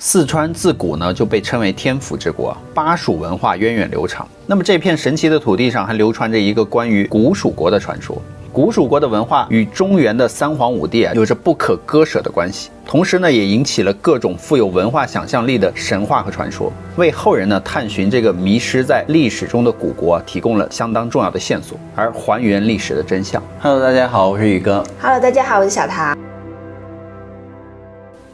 四川自古呢就被称为天府之国，巴蜀文化源远流长。那么这片神奇的土地上还流传着一个关于古蜀国的传说。古蜀国的文化与中原的三皇五帝有着不可割舍的关系，同时呢也引起了各种富有文化想象力的神话和传说，为后人呢探寻这个迷失在历史中的古国提供了相当重要的线索，而还原历史的真相。Hello， 大家好，我是宇哥。Hello， 大家好，我是小唐。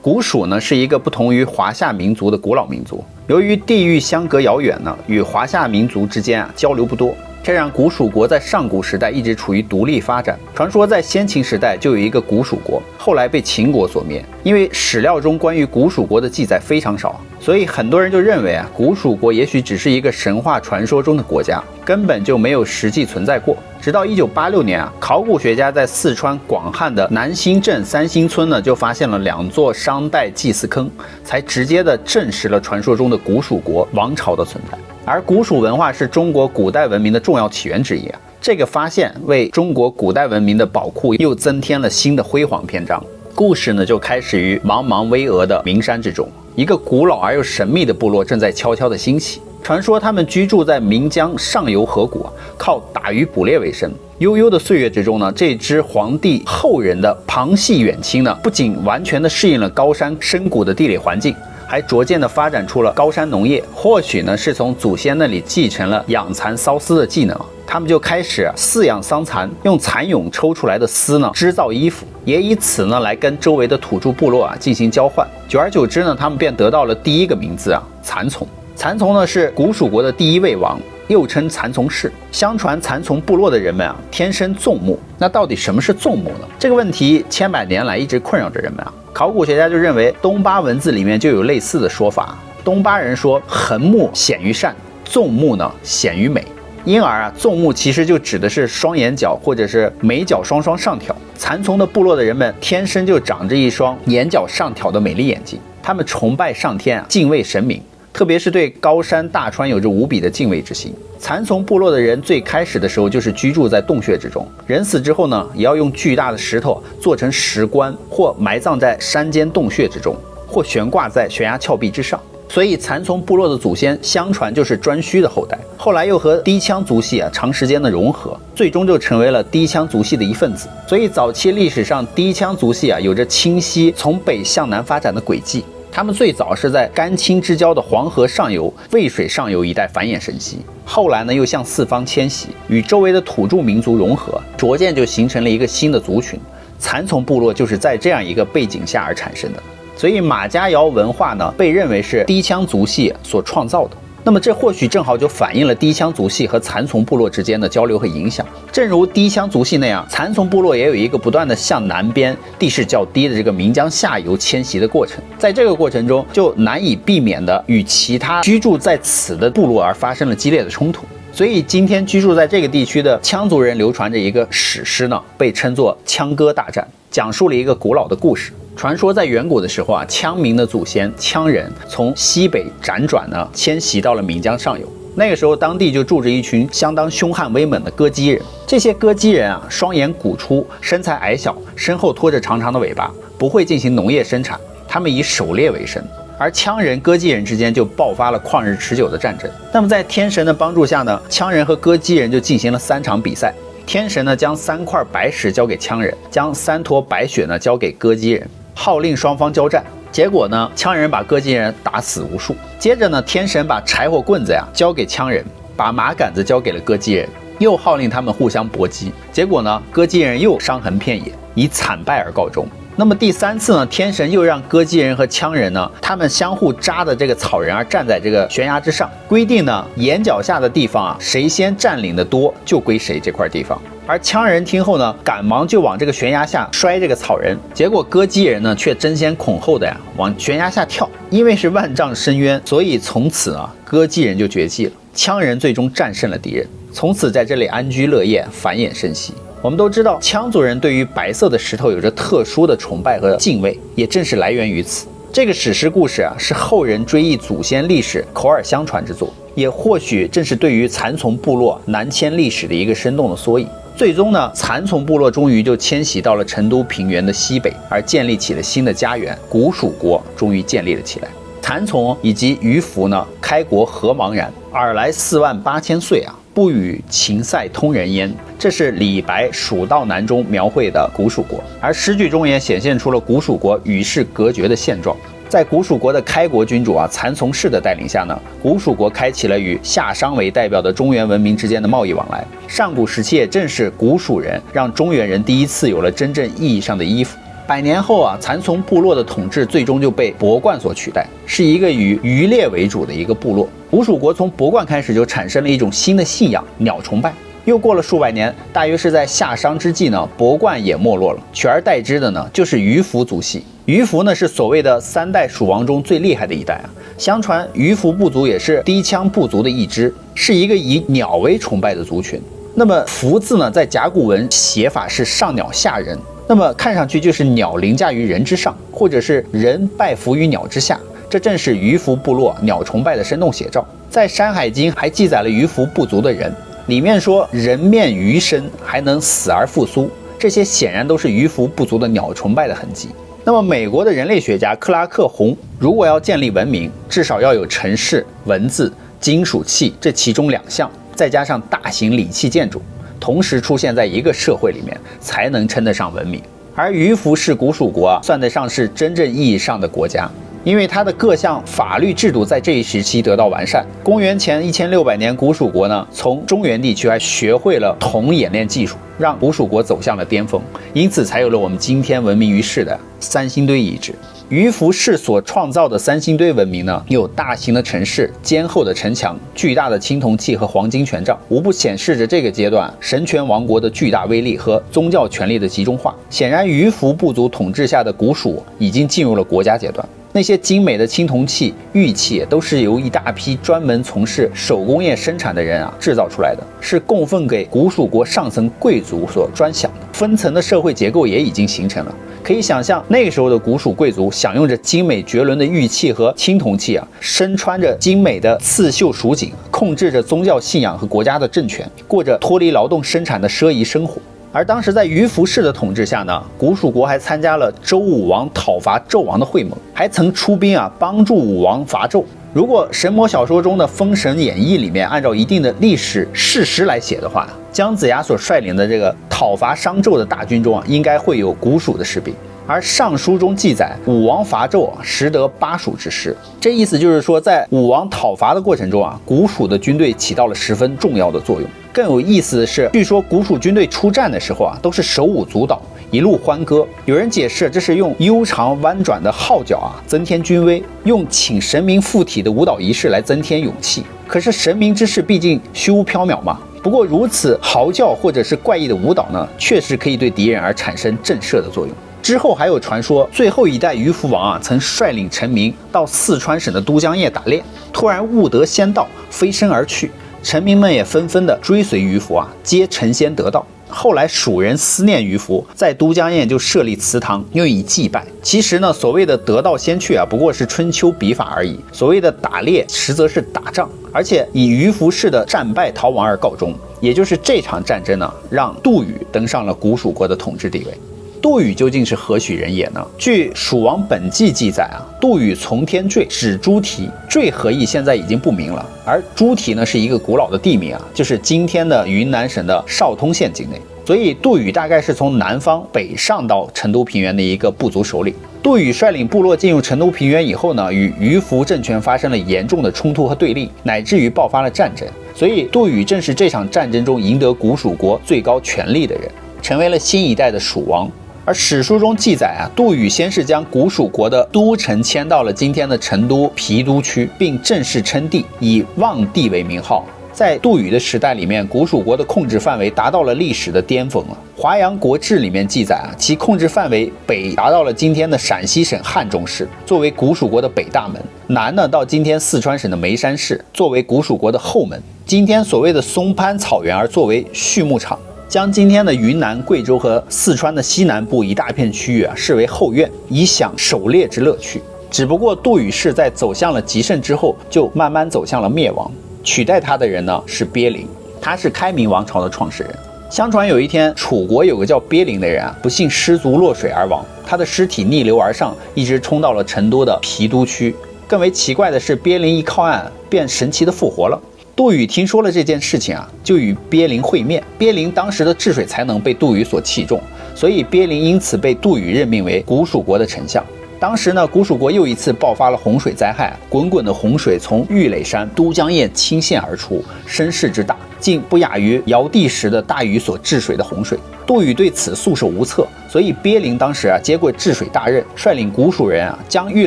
古蜀呢是一个不同于华夏民族的古老民族，由于地域相隔遥远呢，与华夏民族之间交流不多，这让古蜀国在上古时代一直处于独立发展。传说在先秦时代就有一个古蜀国，后来被秦国所灭。因为史料中关于古蜀国的记载非常少，所以很多人就认为古蜀国也许只是一个神话传说中的国家，根本就没有实际存在过。直到1986年考古学家在四川广汉的南兴镇三星村呢，就发现了2座商代祭祀坑，才直接的证实了传说中的古蜀国王朝的存在。而古蜀文化是中国古代文明的重要起源之一这个发现为中国古代文明的宝库又增添了新的辉煌篇章。故事呢就开始于茫茫巍峨的名山之中，一个古老而又神秘的部落正在悄悄的兴起。传说他们居住在岷江上游河谷，靠打鱼捕猎为生。悠悠的岁月之中呢，这支黄帝后人的旁系远亲呢，不仅完全的适应了高山深谷的地理环境，还逐渐的发展出了高山农业。或许呢是从祖先那里继承了养蚕缫丝的技能，他们就开始饲养桑蚕，用蚕蛹抽出来的丝呢织造衣服，也以此呢来跟周围的土著部落进行交换。久而久之呢，他们便得到了第一个名字蚕丛。蚕丛呢是古蜀国的第一位王，又称蚕丛氏。相传蚕丛部落的人们天生纵目。那到底什么是纵目呢？这个问题千百年来一直困扰着人们考古学家就认为东巴文字里面就有类似的说法。东巴人说横目显于善，纵目呢显于美。因而纵目其实就指的是双眼角或者是眉角双双上挑。蚕丛的部落的人们天生就长着一双眼角上挑的美丽眼睛，他们崇拜上天敬畏神明，特别是对高山大川有着无比的敬畏之心。蚕丛部落的人最开始的时候就是居住在洞穴之中，人死之后呢，也要用巨大的石头做成石棺，或埋葬在山间洞穴之中，或悬挂在悬崖峭壁之上。所以蚕丛部落的祖先相传就是颛顼的后代，后来又和氐羌族系长时间的融合，最终就成为了氐羌族系的一份子。所以早期历史上氐羌族系有着清晰从北向南发展的轨迹。他们最早是在甘青之交的黄河上游、渭水上游一带繁衍生息，后来呢又向四方迁徙，与周围的土著民族融合，逐渐就形成了一个新的族群。蚕丛部落就是在这样一个背景下而产生的。所以马家窑文化呢，被认为是氐羌族系所创造的。那么这或许正好就反映了氐羌族系和蚕丛部落之间的交流和影响。正如氐羌族系那样，蚕丛部落也有一个不断的向南边地势较低的这个岷江下游迁徙的过程，在这个过程中就难以避免的与其他居住在此的部落而发生了激烈的冲突。所以今天居住在这个地区的羌族人流传着一个史诗呢，被称作羌歌大战，讲述了一个古老的故事。传说在远古的时候羌民的祖先羌人从西北辗转呢迁徙到了岷江上游。那个时候当地就住着一群相当凶悍威猛的歌姬人。这些歌姬人双眼鼓出，身材矮小，身后拖着长长的尾巴，不会进行农业生产，他们以狩猎为生。而羌人、歌姬人之间就爆发了旷日持久的战争。那么在天神的帮助下呢，羌人和歌姬人就进行了3场比赛。天神呢将3块白石交给羌人，将3坨白雪呢交给歌姬人，号令双方交战。结果呢，羌人把歌姬人打死无数。接着呢，天神把柴火棍子交给羌人，把麻杆子交给了歌姬人，又号令他们互相搏击。结果呢，歌姬人又伤痕遍野，以惨败而告终。那么第3次呢，天神又让歌姬人和羌人呢，他们相互扎的这个草人站在这个悬崖之上，规定呢眼脚下的地方谁先占领的多就归谁这块地方。而羌人听后呢，赶忙就往这个悬崖下摔这个草人，结果歌姬人呢却争先恐后的往悬崖下跳。因为是万丈深渊，所以从此歌姬人就绝迹了，羌人最终战胜了敌人，从此在这里安居乐业，繁衍生息。我们都知道羌族人对于白色的石头有着特殊的崇拜和敬畏，也正是来源于此。这个史诗故事是后人追忆祖先历史口耳相传之作，也或许正是对于蚕丛部落南迁历史的一个生动的缩影。最终呢，蚕丛部落终于就迁徙到了成都平原的西北，而建立起了新的家园，古蜀国终于建立了起来。蚕丛以及鱼凫呢，开国何茫然，尔来48000岁啊，不与秦塞通人焉。这是李白《蜀道难》中描绘的古蜀国，而诗句中也显现出了古蜀国与世隔绝的现状。在古蜀国的开国君主蚕丛氏的带领下呢，古蜀国开启了与夏商为代表的中原文明之间的贸易往来。上古时期也正是古蜀人让中原人第一次有了真正意义上的衣服。100年后蚕丛部落的统治最终就被伯冠所取代，是一个以渔猎为主的一个部落。古蜀国从伯冠开始就产生了一种新的信仰——鸟崇拜。又过了数百年，大约是在夏商之际呢，伯冠也没落了，取而代之的呢就是鱼凫族系。鱼凫呢是所谓的3代蜀王中最厉害的一代啊。相传鱼凫部族也是低羌部族的一支，是一个以鸟为崇拜的族群。那么凫字呢，在甲骨文写法是上鸟下人，那么看上去就是鸟凌驾于人之上，或者是人拜服于鸟之下。这正是鱼凫部落鸟崇拜的生动写照。在《山海经》还记载了鱼凫部族的人，里面说人面鱼身，还能死而复苏，这些显然都是鱼凫部族的鸟崇拜的痕迹。那么美国的人类学家克拉克·洪如果要建立文明，至少要有城市、文字、金属器这其中2项，再加上大型礼器建筑，同时出现在一个社会里面，才能称得上文明。而鱼凫是古蜀国算得上是真正意义上的国家，因为它的各项法律制度在这一时期得到完善。公元前1600年，古蜀国呢从中原地区还学会了铜冶炼技术，让古蜀国走向了巅峰，因此才有了我们今天闻名于世的三星堆遗址。鱼凫氏所创造的三星堆文明呢，有大型的城市、坚厚的城墙、巨大的青铜器和黄金权杖，无不显示着这个阶段神权王国的巨大威力和宗教权力的集中化。显然，鱼凫部族统治下的古蜀已经进入了国家阶段。那些精美的青铜器、玉器都是由一大批专门从事手工业生产的人制造出来的，是供奉给古蜀国上层贵族所专享的。分层的社会结构也已经形成了。可以想象，那个时候的古蜀贵族享用着精美绝伦的玉器和青铜器身穿着精美的刺绣蜀锦，控制着宗教信仰和国家的政权，过着脱离劳动生产的奢夷生活。而当时在鱼凫氏的统治下呢，古蜀国还参加了周武王讨伐纣王的会盟，还曾出兵帮助武王伐纣。如果神魔小说中的《封神演义》里面按照一定的历史事实来写的话，姜子牙所率领的这个讨伐商纣的大军中应该会有古蜀的士兵。而上书中记载，武王伐纣实得巴蜀之师，这意思就是说，在武王讨伐的过程中古蜀的军队起到了十分重要的作用。更有意思的是，据说古蜀军队出战的时候都是手舞足蹈，一路欢歌。有人解释，这是用悠长弯转的号角增添军威，用请神明附体的舞蹈仪式来增添勇气。可是神明之事毕竟虚无缥缈嘛。不过如此嚎叫或者是怪异的舞蹈呢，确实可以对敌人而产生震慑的作用。之后还有传说，最后一代鱼凫王曾率领臣民到四川省的都江堰打猎，突然悟得仙道，飞身而去。臣民们也纷纷的追随鱼凫皆成仙得道。后来蜀人思念鱼凫，在都江堰就设立祠堂，用以祭拜。其实呢，所谓的得道仙去不过是春秋笔法而已。所谓的打猎，实则是打仗，而且以鱼凫氏的战败逃亡而告终。也就是这场战争呢，让杜宇登上了古蜀国的统治地位。杜宇究竟是何许人也呢？据《蜀王本纪》记载杜宇从天坠，指猪蹄，坠何意现在已经不明了。而猪蹄呢是一个古老的地名就是今天的云南省的昭通县境内。所以杜宇大概是从南方北上到成都平原的一个部族首领。杜宇率领部落进入成都平原以后呢，与鱼凫政权发生了严重的冲突和对立，乃至于爆发了战争。所以杜宇正是这场战争中赢得古蜀国最高权力的人，成为了新一代的蜀王。而史书中记载杜宇先是将古蜀国的都城迁到了今天的成都郫都区，并正式称帝，以望帝为名号。在杜宇的时代里面，古蜀国的控制范围达到了历史的巅峰华阳国志里面记载其控制范围北达到了今天的陕西省汉中市，作为古蜀国的北大门；南呢到今天四川省的眉山市，作为古蜀国的后门；今天所谓的松潘草原而作为畜牧场。将今天的云南、贵州和四川的西南部一大片区域视为后院，以享狩猎之乐趣。只不过杜宇氏在走向了极盛之后，就慢慢走向了灭亡。取代他的人呢是鳖灵，他是开明王朝的创始人。相传有一天，楚国有个叫鳖灵的人不幸失足落水而亡，他的尸体逆流而上，一直冲到了成都的郫都区。更为奇怪的是，鳖灵一靠岸，便神奇的复活了。杜宇听说了这件事情啊，就与鳖灵会面。鳖灵当时的治水才能被杜宇所器重，所以鳖灵因此被杜宇任命为古蜀国的丞相。当时呢，古蜀国又一次爆发了洪水灾害，滚滚的洪水从玉垒山、都江堰倾泻而出，声势之大，竟不亚于尧帝时的大禹所治水的洪水。杜宇对此束手无策，所以鳖灵当时接过治水大任，率领古蜀人将玉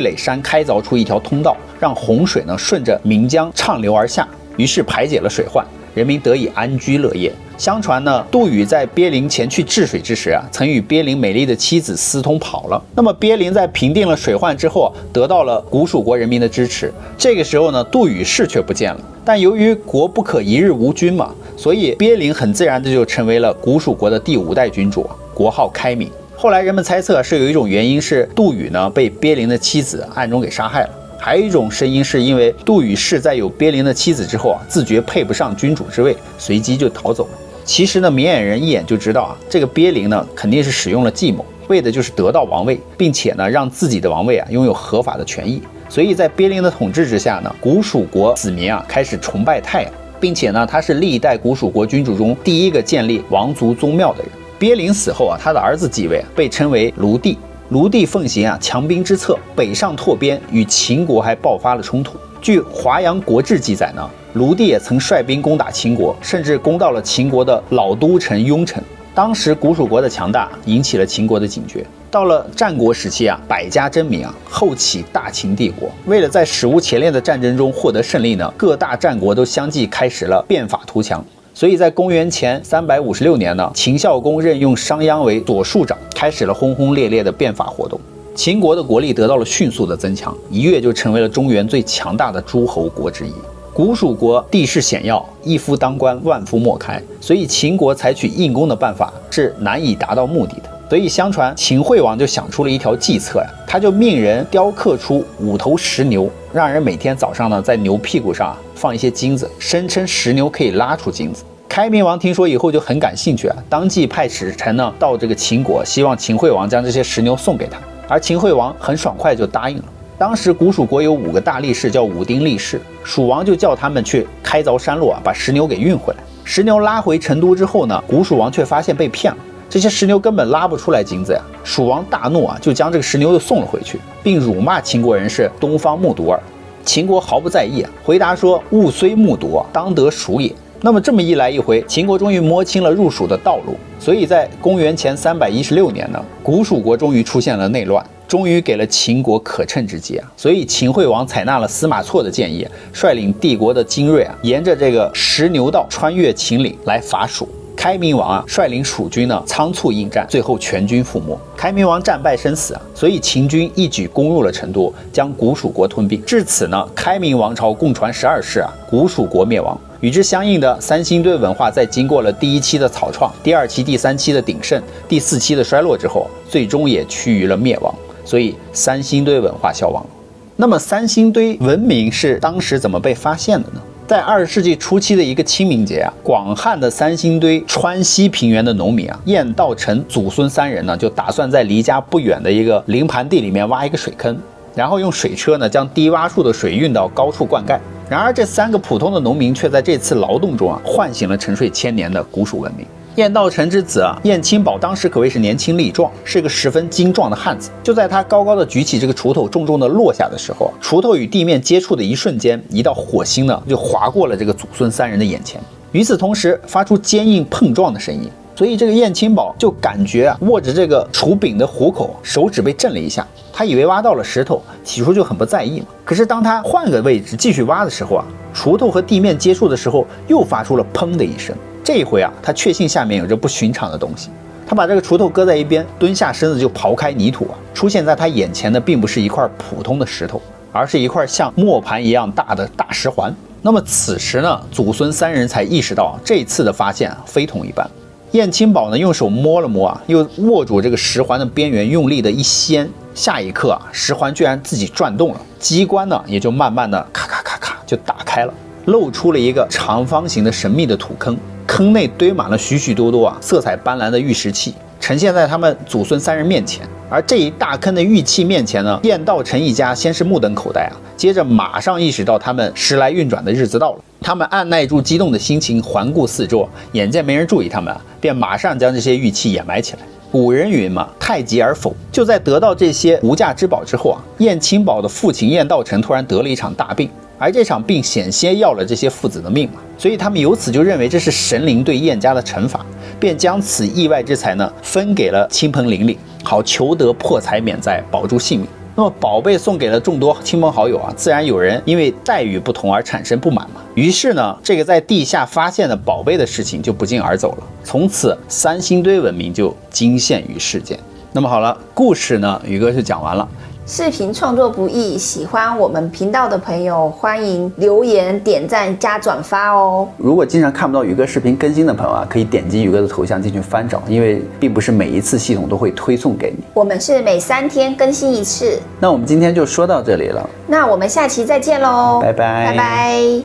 垒山开凿出一条通道，让洪水顺着岷江畅流而下，于是排解了水患，人民得以安居乐业。相传呢，杜宇在鳖灵前去治水之时曾与鳖灵美丽的妻子私通跑了。那么鳖灵在平定了水患之后，得到了古蜀国人民的支持。这个时候呢，杜宇氏却不见了。但由于国不可一日无君嘛，所以鳖灵很自然的就成为了古蜀国的第5代君主，国号开明。后来人们猜测是有一种原因是杜宇呢被鳖灵的妻子暗中给杀害了。还有一种声音是因为杜宇氏在有鳖灵的妻子之后自觉配不上君主之位，随即就逃走了。其实呢，明眼人一眼就知道这个鳖灵呢肯定是使用了计谋，为的就是得到王位，并且呢让自己的王位拥有合法的权益。所以在鳖灵的统治之下呢，古蜀国子民开始崇拜太阳，并且呢他是历代古蜀国君主中第一个建立王族宗庙的人。鳖灵死后他的儿子继位，被称为卢帝。卢帝奉行强兵之策，北上拓边，与秦国还爆发了冲突。据《华阳国志》记载呢，卢帝也曾率兵攻打秦国，甚至攻到了秦国的老都城雍城。当时古蜀国的强大引起了秦国的警觉。到了战国时期百家争鸣后起大秦帝国。为了在史无前例的战争中获得胜利呢，各大战国都相继开始了变法图强。所以在公元前356年呢，秦孝公任用商鞅为左庶长，开始了轰轰烈烈的变法活动。秦国的国力得到了迅速的增强，一跃就成为了中原最强大的诸侯国之一。古蜀国地势险要，一夫当关，万夫莫开，所以秦国采取硬攻的办法是难以达到目的的。所以相传秦惠王就想出了一条计策他就命人雕刻出5头石牛，让人每天早上呢在牛屁股上放一些金子，声称石牛可以拉出金子。开明王听说以后就很感兴趣当即派使臣呢到这个秦国，希望秦惠王将这些石牛送给他，而秦惠王很爽快就答应了。当时古蜀国有5个大力士，叫武丁力士，蜀王就叫他们去开凿山路把石牛给运回来。石牛拉回成都之后呢，古蜀王却发现被骗了，这些石牛根本拉不出来金子蜀王大怒就将这个石牛又送了回去，并辱骂秦国人是东方木犊儿。秦国毫不在意回答说物虽木犊，当得蜀也。那么这么一来一回，秦国终于摸清了入蜀的道路。所以在公元前316年呢，古蜀国终于出现了内乱，终于给了秦国可乘之机所以秦惠王采纳了司马错的建议，率领帝国的精锐沿着这个石牛道穿越秦岭来伐蜀。开明王率领蜀军呢仓促应战，最后全军覆没。开明王战败身死所以秦军一举攻入了成都，将古蜀国吞并。至此呢，开明王朝共传12世古蜀国灭亡。与之相应的三星堆文化在经过了第1期的草创、第2期、第3期的鼎盛、第4期的衰落之后，最终也趋于了灭亡。所以三星堆文化消亡了。那么三星堆文明是当时怎么被发现的呢？在20世纪初期的一个清明节广汉的三星堆川西平原的农民晏道成祖孙3人呢，就打算在离家不远的一个临盘地里面挖一个水坑，然后用水车呢将低洼处的水运到高处灌溉。然而这3个普通的农民却在这次劳动中唤醒了沉睡千年的古蜀文明。晏道成之子晏清宝当时可谓是年轻力壮，是个十分精壮的汉子。就在他高高的举起这个锄头，重重的落下的时候，锄头与地面接触的一瞬间，一道火星呢就划过了这个祖孙3人的眼前。与此同时，发出坚硬碰撞的声音。所以这个晏清宝就感觉握着这个锄柄的虎口，手指被震了一下。他以为挖到了石头，起初就很不在意嘛。可是当他换个位置继续挖的时候锄头和地面接触的时候，又发出了砰的一声。这一回他确信下面有着不寻常的东西。他把这个锄头搁在一边，蹲下身子就刨开泥土出现在他眼前的并不是一块普通的石头，而是一块像磨盘一样大的大石环。那么此时呢，祖孙3人才意识到这次的发现非同一般。晏清宝呢用手摸了摸又握住这个石环的边缘，用力的一掀，下一刻石环居然自己转动了，机关呢也就慢慢的咔咔咔咔就打开了，露出了一个长方形的神秘的土坑。坑内堆满了许许多多色彩斑斓的玉石器，呈现在他们祖孙3人面前。而这一大坑的玉器面前呢，燕道成一家先是目瞪口呆啊，接着马上意识到他们时来运转的日子到了。他们按耐住激动的心情，环顾四周，眼见没人注意他们啊，便马上将这些玉器掩埋起来。古人云嘛，太极而否。就在得到这些无价之宝之后啊，燕青宝的父亲燕道成突然得了一场大病，而这场病险些要了这些父子的命嘛，所以他们由此就认为这是神灵对燕家的惩罚，便将此意外之财呢分给了亲朋邻里，好求得破财免灾，保住性命。那么宝贝送给了众多亲朋好友啊，自然有人因为待遇不同而产生不满嘛。于是呢，这个在地下发现的宝贝的事情就不胫而走了。从此三星堆文明就惊现于世间。那么好了，故事呢，宇哥就讲完了。视频创作不易，喜欢我们频道的朋友欢迎留言、点赞、加转发哦。如果经常看不到宇哥视频更新的朋友啊，可以点击宇哥的头像进去翻找，因为并不是每一次系统都会推送给你。我们是每3天更新一次。那我们今天就说到这里了，那我们下期再见喽，拜拜，拜拜。